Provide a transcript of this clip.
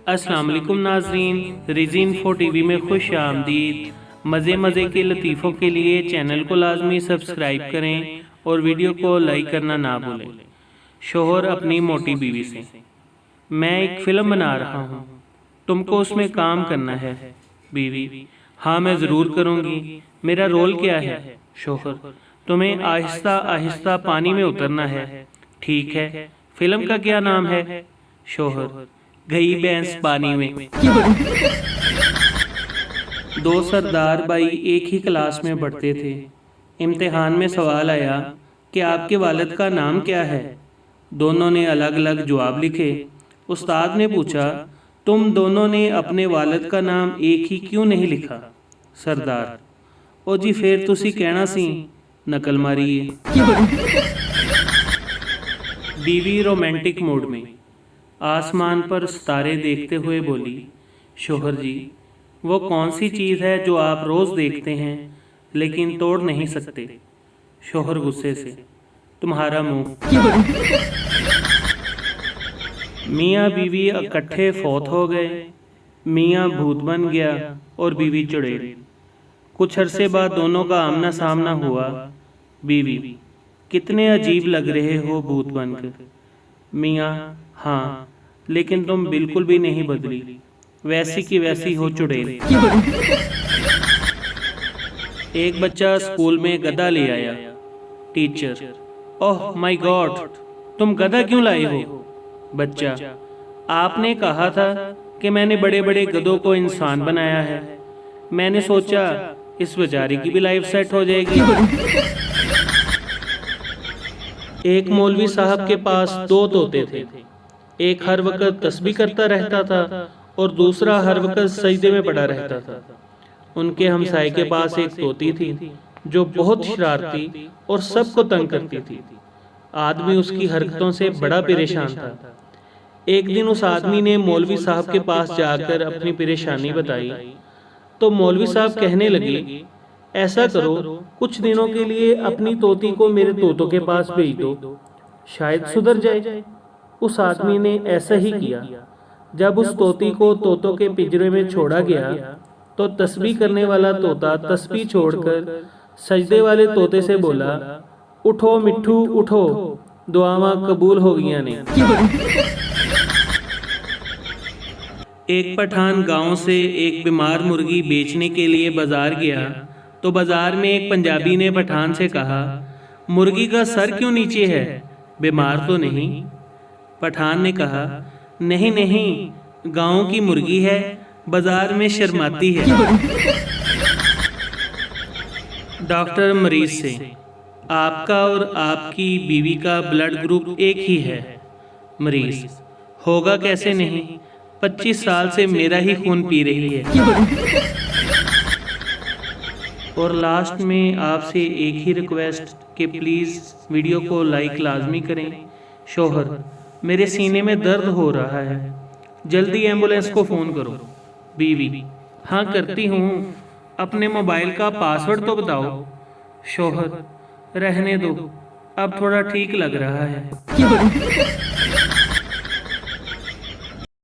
अस्सलाम वालेकुम नाज़रीन, रिज़ इन्फो टीवी में खुश आमदीद। मज़े के लतीफ़ों के लिए चैनल को लाजमी सब्सक्राइब करें और वीडियो को लाइक करना ना भूलें। शोहर अपनी मोटी बीवी से, मैं एक फ़िल्म बना रहा हूँ, तुमको उसमें काम करना है। बीवी, हाँ मैं ज़रूर करूँगी, मेरा रोल क्या है? शोहर, तुम्हें आहिस्ता आहिस्ता पानी में उतरना है। ठीक है, फिल्म का क्या नाम है? शोहर, गई भैंस पानी में। दो सरदार भाई एक ही क्लास में पढ़ते थे। इम्तिहान में सवाल आया कि आपके वालिद का नाम क्या है। दोनों ने अलग अलग जवाब लिखे। उस्ताद ने पूछा, तुम दोनों ने अपने वालिद का नाम एक ही क्यों नहीं लिखा? सरदार, ओ जी फिर तुसी कहना सी नकल मारी है। बीवी रोमांटिक मूड में आसमान पर सितारे देखते हुए बोली, शोहर जी, वो कौन सी चीज़ है जो आप रोज़ देखते हैं लेकिन तोड़ नहीं सकते? शोहर गुस्से से, तुम्हारा मुंह। मियाँ बीवी इकट्ठे फौत हो गए। मियाँ भूत बन गया और बीवी चुड़ैल। कुछ अरसे बाद दोनों का आमना सामना हुआ। बीवी, कितने अजीब लग रहे हो भूत बनकर। मियाँ, हाँ, लेकिन तुम बिल्कुल भी नहीं बदली, वैसी की वैसी हो चुड़ैल। एक बच्चा स्कूल में गधा ले आया। टीचर, ओह माय गॉड, तुम गधा क्यों लाए हो? बच्चा, आपने कहा था कि मैंने बड़े बड़े गधों को इंसान बनाया है, मैंने सोचा इस बेचारी की भी लाइफ सेट हो जाएगी। एक मौलवी साहब के पास दो तोते थे। एक हर वक्त तस्बीह करता रहता था और दूसरा हर वक्त सजदे में पड़ा रहता था। उनके हमसाये के पास एक तोती थी जो बहुत शरारती और सबको तंग करती थी। आदमी उसकी हरकतों से बड़ा परेशान था। एक दिन उस आदमी ने मौलवी साहब के पास जाकर अपनी परेशानी बताई तो मौलवी साहब कहने लगे, ऐसा करो, कुछ दिनों के लिए अपनी तोती को मेरे तोतों के पास भेज दो, शायद सुधर जाए। उस आदमी ने ऐसा ही किया। जब उस तोती को तोतों के पिंजरे में छोड़ा गया तो तस्बीह करने वाला तोता तस्बीह छोड़कर सजदे वाले तोते से बोला, उठो मिट्ठू उठो, दुआवां कबूल हो गईयां ने। एक पठान गांव से एक बीमार मुर्गी बेचने के लिए बाजार गया तो बाजार में एक पंजाबी ने पठान से कहा, मुर्गी का सर क्यों नीचे है, बीमार तो नहीं? पठान ने कहा, नहीं नहीं, गांव की मुर्गी है, बाजार में शर्माती है। डॉक्टर मरीज से, आपका और आपकी बीवी का ब्लड ग्रुप एक ही है। मरीज, होगा कैसे नहीं, 25 साल से मेरा ही खून पी रही है। और लास्ट में आपसे एक ही रिक्वेस्ट कि प्लीज़ वीडियो को लाइक लाजमी करें। शोहर, मेरे सीने में दर्द हो रहा है, जल्दी एम्बुलेंस को फ़ोन करो। बीवी, हाँ करती हूँ, अपने मोबाइल का पासवर्ड तो बताओ। शोहर, रहने दो, अब थोड़ा ठीक लग रहा है।